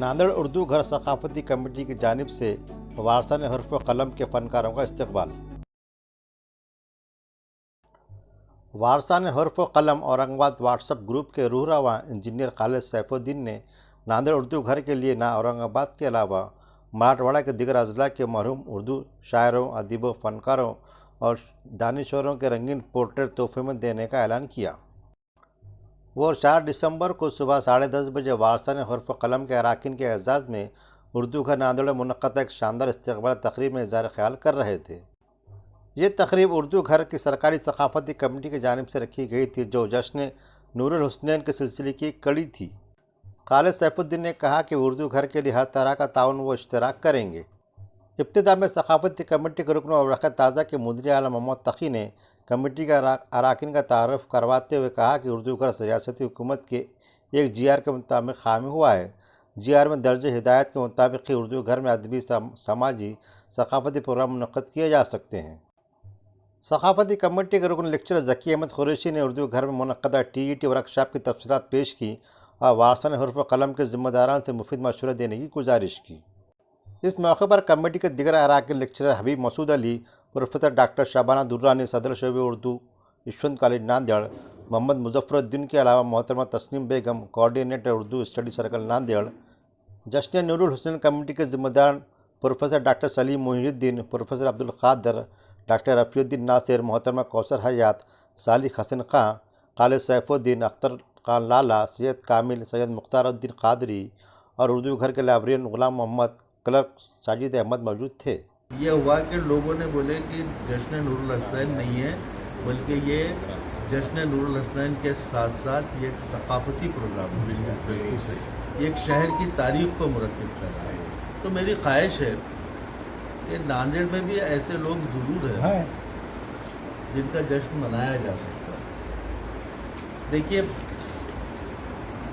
नांदेड़ उर्दू घर सकाफती कमेटी की जानिब से वारसान हर्फ व कलम के फ़नकारों का इस्तकबाल। वारसान हर्फ व कलम औरंगाबाद व्हाट्सएप ग्रुप के रूहरवा इंजीनियर खालिद सैफुद्दीन ने नांदेड़ उर्दू घर के लिए ना औरंगाबाद के अलावा मराठवाड़ा के दिगर अजला के मरहूम उर्दू शायरों, अदीबों, फ़नकारों और दानिशवरों के रंगीन पोर्ट्रेट तोहफे में देने का ऐलान किया। वो 4 दिसंबर को सुबह 10:30 बजे वारसान हर्फ कलम के अरकान के एजाज़ में उर्दू घर नांदेड़ में मुनक़्क़द एक शानदार इस्तक़बाल तक़रीब में इज़हार ख़याल कर रहे थे। ये तक़रीब उर्दू घर की सरकारी सकाफती कमेटी की जानिब से रखी गई थी, जो जश्न नूरुल हुस्नैन के सिलसिले की एक कड़ी थी। खालिद सैफुद्दीन ने कहा कि उर्दू घर के लिए हर तरह का ताउन वो इश्तराक करेंगे। इब्तिदा में सकाफती कमेटी के रुकन और वक़्त ताज़ा के मुदीर आला मोहम्मद तक़ी ने कमेटी का अरकान का तारुफ करवाते हुए कहा कि उर्दू घर रियासती हुकूमत के एक GR के मुताबिक कायम हुआ है। GR में दर्ज हिदायत के मुताबिक ही उर्दू घर में अदबी, समाजी, सकाफती प्रोग्राम मुनक़्क़द किए जा सकते हैं। सकाफती कमेटी के रुकन लेक्चरर ज़की अहमद कुरैशी ने उर्दू घर में मुनक़्क़दा TET वर्कशॉप की तफसीलात पेश की और वारसान हर्फ कलम के ज़िम्मेदारान से मुफीद मशवरे देने की गुजारिश की। इस मौके पर कमेटी के दिगर अरकान lecturer Habib Masood Ali, professor doctor Shabana Durrani, सदर शोबे उर्दू यशवंत कॉलेज नांदेड़, मोहम्मद मुज़फ़्फ़रुद्दीन के अलावा मोहतरमा Tasneem Begum, coordinator Urdu study circle Nanded, जश्न नूरुल हुस्नैन कमेटी के ज़िम्मेदार professor doctor Salim Mohiuddin, professor Abdul Qadir, doctor Rafiuddin Nasir, मोहतरमा कौसर हयात, सालिक हसन खां, खालिद सैफुद्दीन, अख्तर खान लाला, सैयद कामिल, सैयद मुख्तारुद्दीन क़ादरी और उर्दू घर के लाइब्रेरियन ग़ुलाम मोहम्मद, क्लर्क साजिद अहमद मौजूद थे। ये हुआ कि लोगों ने बोले कि जश्न नूरुल हुसैन नहीं है, बल्कि ये जश्न नूरुल हुसैन के साथ साथ ये एक सकाफती प्रोग्राम है, बिल्कुल सही, एक शहर की तारीख को मुरतब कर रहा है। तो मेरी ख्वाहिश है कि नांदेड़ में भी ऐसे लोग ज़रूर हैं जिनका जश्न मनाया जा सकता है। देखिए,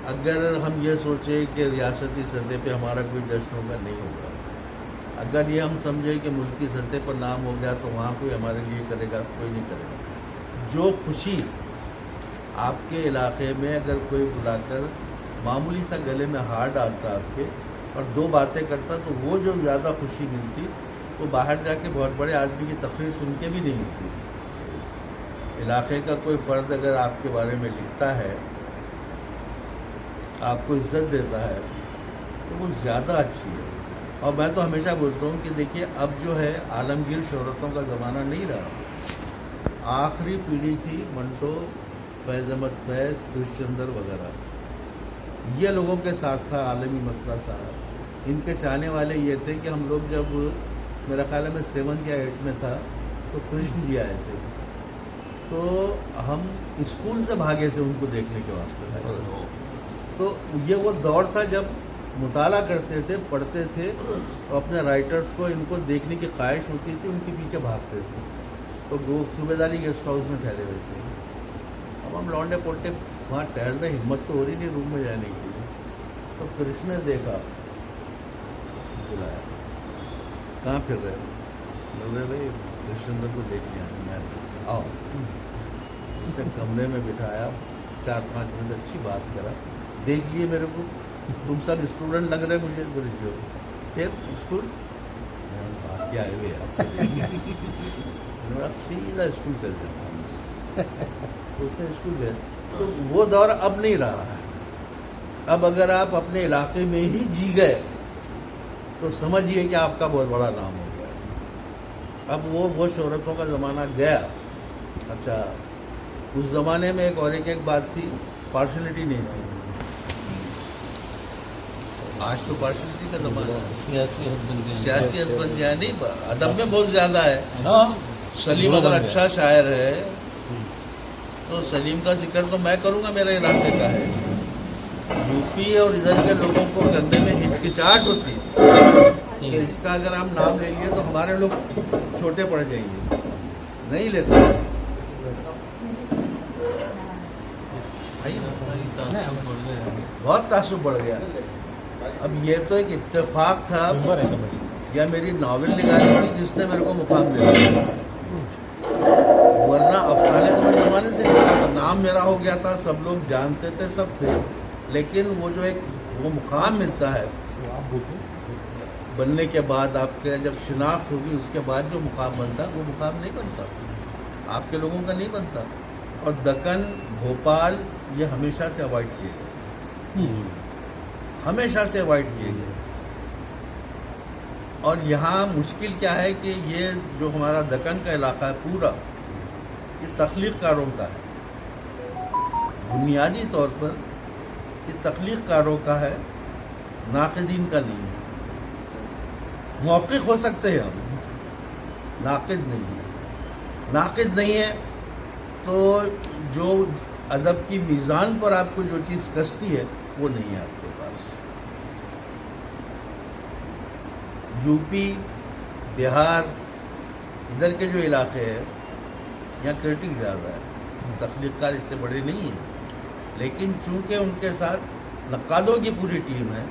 अगर हम ये सोचें कि रियासती सतह पे हमारा कोई जश्न होगा, नहीं होगा। अगर ये हम समझें कि मुल्की सतह पर नाम हो गया तो वहाँ कोई हमारे लिए करेगा, कोई नहीं करेगा। जो खुशी आपके इलाके में अगर कोई बुलाकर मामूली सा गले में हार डालता आपके और 2 बातें करता, तो वो जो ज़्यादा खुशी मिलती वो बाहर जाके बहुत बड़े आदमी की तकरीर सुन के भी नहीं मिलती। इलाके का कोई फ़र्द अगर आपके बारे में लिखता है, आपको इज्जत देता है, तो वो ज़्यादा अच्छी है। और मैं तो हमेशा बोलता हूँ कि देखिए, अब जो है आलमगीर शोहरतों का ज़माना नहीं रहा। आखिरी पीढ़ी थी मंटो, फैज़ अहमद फैज़, कृष्णचंद्र वगैरह, ये लोगों के साथ था आलमी मसला साहब। इनके चाहने वाले ये थे कि हम लोग जब मेरा ख्याल है मैं 7 या 8 में था तो कृष्ण जी आए थे, तो हम स्कूल से भागे थे उनको देखने के वास्ते। तो ये वो दौर था जब मुताला करते थे, पढ़ते थे, और अपने राइटर्स को इनको देखने की ख्वाहिश होती थी, उनके पीछे भागते थे। तो वो सूबेदारी गेस्ट हाउस में ठहरे हुए थे। अब हम लौंडे पोटे वहाँ ठहर रहे, हिम्मत तो हो रही नहीं रूम में जाने के लिए। तो कृष्ण ने देखा, बुलाया, कहाँ फिर रहे हो? बोल रहे भाई कृष्णचंद्र को देखने आए। मैं आओ, उसने कमरे में बिठाया, 4-5 मिनट अच्छी बात करा, देख लिए मेरे को, तुम सब स्टूडेंट लग रहे मुझे, बोले जो फिर स्कूल भाग के आए हुए आप सीधा स्कूल चल जाता। उसने स्कूल गए। तो वो दौर अब नहीं रहा है। अब अगर आप अपने इलाके में ही जी गए तो समझिए कि आपका बहुत बड़ा नाम हो गया। अब वो शोहरतों का ज़माना गया। अच्छा, उस ज़माने में एक बात थी, पार्शलिटी नहीं थी। आज तो पार्शलिटी का ज़माना है, सियासियत बन गया। नहीं, अदब में बहुत ज़्यादा है। सलीम अगर अच्छा शायर है तो सलीम का जिक्र तो मैं करूँगा, मेरे इलाके का है। यूपी और इधर के लोगों को करने में हिचकिचाहट होती कि इसका अगर हम नाम ले लिए तो हमारे लोग छोटे पड़ जाएंगे, नहीं लेते। बहुत तासुब बढ़ गया। अब ये तो एक इत्तेफाक था या मेरी नावल निगारी थी जिसने मेरे को मुकाम दिया, वरना अफसाने तो मैं जमाने से नहीं, नाम मेरा हो गया था, सब लोग जानते थे, सब थे। लेकिन वो जो एक वो मुकाम मिलता है बनने के बाद आपके जब शिनाख्त होगी उसके बाद जो मुकाम बनता वो मुकाम नहीं बनता, आपके लोगों का नहीं बनता। और दक्कन, भोपाल ये हमेशा से अवॉइड किए गए, हमेशा से अवॉइड किए गए। और यहाँ मुश्किल क्या है कि ये जो हमारा दक्कन का इलाका है पूरा, ये तख्लीक़कारों का है, बुनियादी तौर पर ये तख्लीक़कारों का है, नाक़िदीन का नहीं है। मौक़िफ़ हो सकते हैं हम, नाक़िद नहीं है। नाक़िद नहीं है तो जो अदब की मीज़ान पर आपको जो चीज़ कसती है वो नहीं है आपके पास। यूपी, बिहार, इधर के जो इलाके हैं यहाँ क्रिटिक ज़्यादा है, तख्लीक़कार इतने बड़े नहीं हैं, लेकिन चूंकि उनके साथ नक्कादों की पूरी टीम है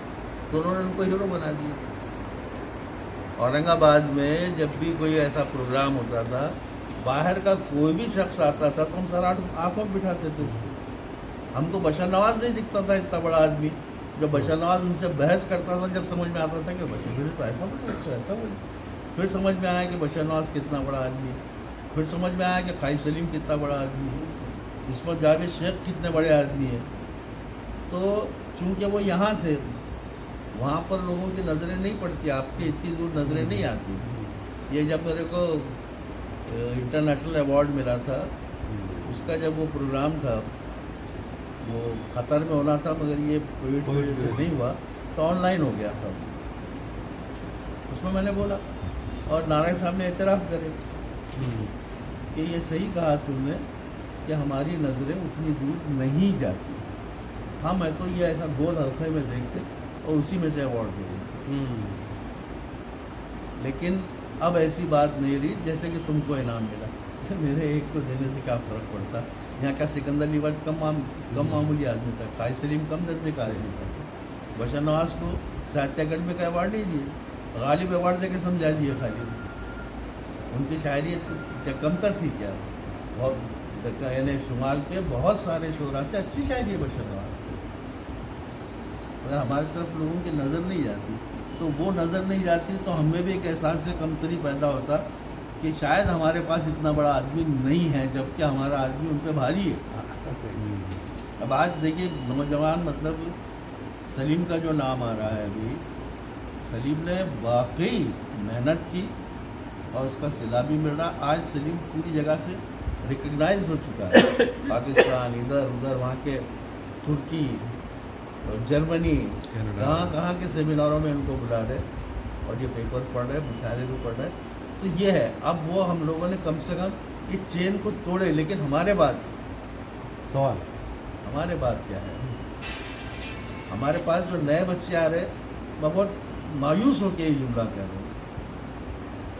तो उन्होंने उनको हीरो बना दिया। औरंगाबाद में जब भी कोई ऐसा प्रोग्राम होता था, बाहर का कोई भी शख्स आता था तो हम सर आंखों में बिठाते थे उसको। हमको बशर नवाज नहीं दिखता था इतना बड़ा आदमी, जब बशर नवाज उनसे बहस करता था जब समझ में आता था कि बशर तो ऐसा बोले, तो ऐसा बोले। फिर समझ में आया कि बशर नवाज कितना बड़ा आदमी है, फिर समझ में आया कि खाई सलीम कितना बड़ा आदमी है, इसमें जावेद शेख कितने बड़े आदमी हैं। तो चूँकि वो यहाँ थे, वहाँ पर लोगों की नज़रें नहीं पड़ती, आपकी इतनी दूर नज़रें नहीं आती। ये जब मेरे को इंटरनेशनल अवार्ड मिला था, उसका जब वो प्रोग्राम था वो क़तर में होना था, मगर ये कोविड की वजह से नहीं हुआ तो ऑनलाइन हो गया था। उसमें मैंने बोला और नारायण साहब ने एतराफ़ करे कि ये सही कहा तुमने कि हमारी नज़रें उतनी दूर नहीं जाती। हाँ, मैं तो ये ऐसा गोल हल्के में देखते और उसी में से अवार्ड दे देते। लेकिन अब ऐसी बात नहीं रही जैसे कि तुमको इनाम मिला, मेरे एक को देने से क्या फ़र्क पड़ता। यहाँ का सिकंदर निवाज कम मामूली आदमी था, खाई सलीम कम दर्जे का आदमी था, बशर नवाज को साहित्य अकेडमी का अवार्ड नहीं दिए, गालिब अवार्ड दे के समझा दिए खाली। उनकी शायरी क्या कमतर थी क्या? बहुत यानी शुमाल के बहुत सारे शोरा से अच्छी शायरी है बशर नवाज की, अगर हमारी तरफ लोगों की नज़र नहीं जाती तो वो नज़र नहीं जाती तो हमें भी एक एहसास से कमतरी पैदा होता कि शायद हमारे पास इतना बड़ा आदमी नहीं है, जबकि हमारा आदमी उन पर भारी है। अब आज देखिए नौजवान, मतलब सलीम का जो नाम आ रहा है अभी, सलीम ने वाकई मेहनत की और उसका सिला भी मिल रहा। आज सलीम पूरी जगह से रिकग्नाइज हो चुका है, पाकिस्तान, इधर उधर, वहाँ के तुर्की और जर्मनी, कहाँ के सेमिनारों में उनको बुला रहे और ये पेपर पढ़ रहे, मुशायरे भी पढ़ रहे। तो ये है, अब वो हम लोगों ने कम से कम इस चेन को तोड़े। लेकिन हमारे बाद सवाल, हमारे बाद क्या है? हमारे पास जो नए बच्चे आ रहे, मैं बहुत मायूस होकर ये जुमला कह रहा हूँ,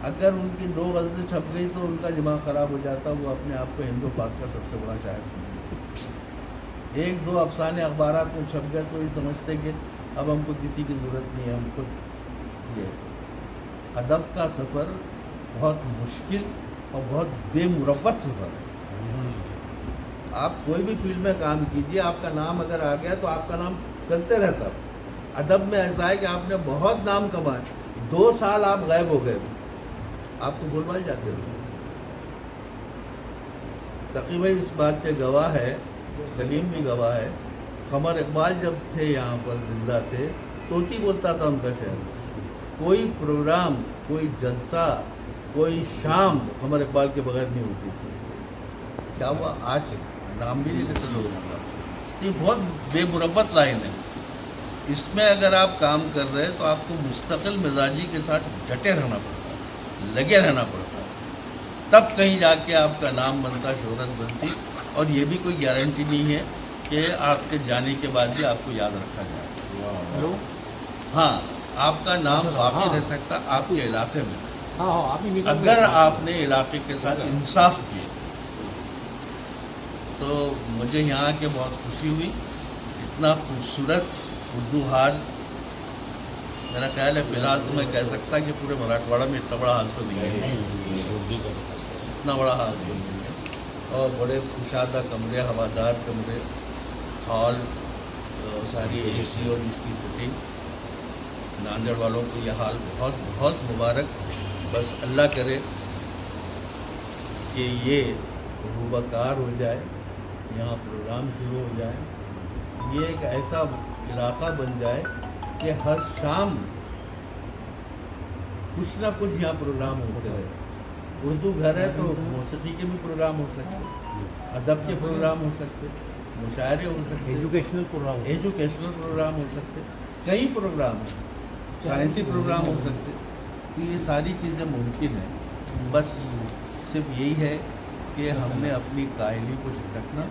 अगर उनकी 2 गज़लें छप गई तो उनका दिमाग ख़राब हो जाता, वो अपने आप को हिंदू पाक का सबसे बड़ा शायर समझते। 1-2 अफसाने अखबारात में छप गए तो ये समझते कि अब हमको किसी की ज़रूरत नहीं है, हमको ये। अदब का सफ़र बहुत मुश्किल और बहुत बेमुरव्वत सफ़र है। आप कोई भी फील्ड में काम कीजिए, आपका नाम अगर आ गया तो आपका नाम चलते रहता। अदब में ऐसा है कि आपने बहुत नाम कमाए, 2 साल आप गायब हो गए, आपको भूल जाते हो। तकी भाई इस बात के गवाह है, सलीम भी गवाह है। क़मर इकबाल जब थे यहाँ पर जिंदा थे, तोती बोलता था उनका शहर। कोई प्रोग्राम, कोई जलसा, कोई शाम क़मर इकबाल के बगैर नहीं होती थी। क्या हुआ? आज नाम भी नहीं लेते लोगों का। ये बहुत बेमुरव्वत लाइन है। इसमें अगर आप काम कर रहे हैं तो आपको मुस्तकिल मिजाजी के साथ डटे रहना पड़ता है, लगे रहना पड़ता है, तब कहीं जाके आपका नाम बनता, शोहरत बनती। और ये भी कोई गारंटी नहीं है कि आपके जाने के बाद भी आपको याद रखा जाए। हेलो, हाँ, आपका नाम बाकी रह सकता आपके इलाके में, हाँ, अगर आपने इलाके के साथ इंसाफ किया। तो मुझे यहाँ के बहुत खुशी हुई। इतना खूबसूरत उर्दू हाल, मेरा ख्याल है फिलहाल तो मैं कह सकता कि पूरे मराठवाड़ा में इतना बड़ा हाल तो नहीं है, इतना बड़ा हाल तो नहीं है। और बड़े खुशादा कमरे, हवादार कमरे, हॉल, सारी AC और इसकी फिटिंग, नांदेड़ वालों को यह हाल बहुत बहुत मुबारक। बस अल्लाह करे कि ये रूबाकार हो जाए, यहाँ प्रोग्राम शुरू हो जाए, ये एक ऐसा इलाका बन जाए कि हर शाम कुछ ना कुछ यहाँ प्रोग्राम होते रहे। उर्दू घर है तो मौसीकी के भी प्रोग्राम हो सकते, अदब के प्रोग्राम हो सकते, मुशायरे हो सकते, एजुकेशनल प्रोग्राम हो सकते, कई प्रोग्राम हैं, साइंसी प्रोग्राम हो सकते। तो ये सारी चीज़ें मुमकिन हैं। बस सिर्फ यही है कि हमने अपनी कायली को रखना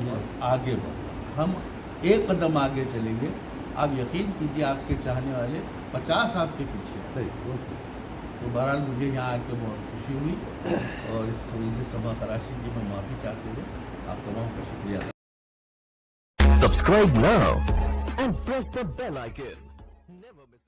और आगे बढ़ना। हम एक कदम आगे चलेंगे, आप यकीन कीजिए आपके चाहने वाले 50 आपके पीछे। सही। तो बहरहाल मुझे यहाँ आके बहुत खुशी हुई और इस थोड़ी सी समा खराशी की मैं माफ़ी चाहते हुए आप तमाम का शुक्रिया। Subscribe now and press the bell icon. Never miss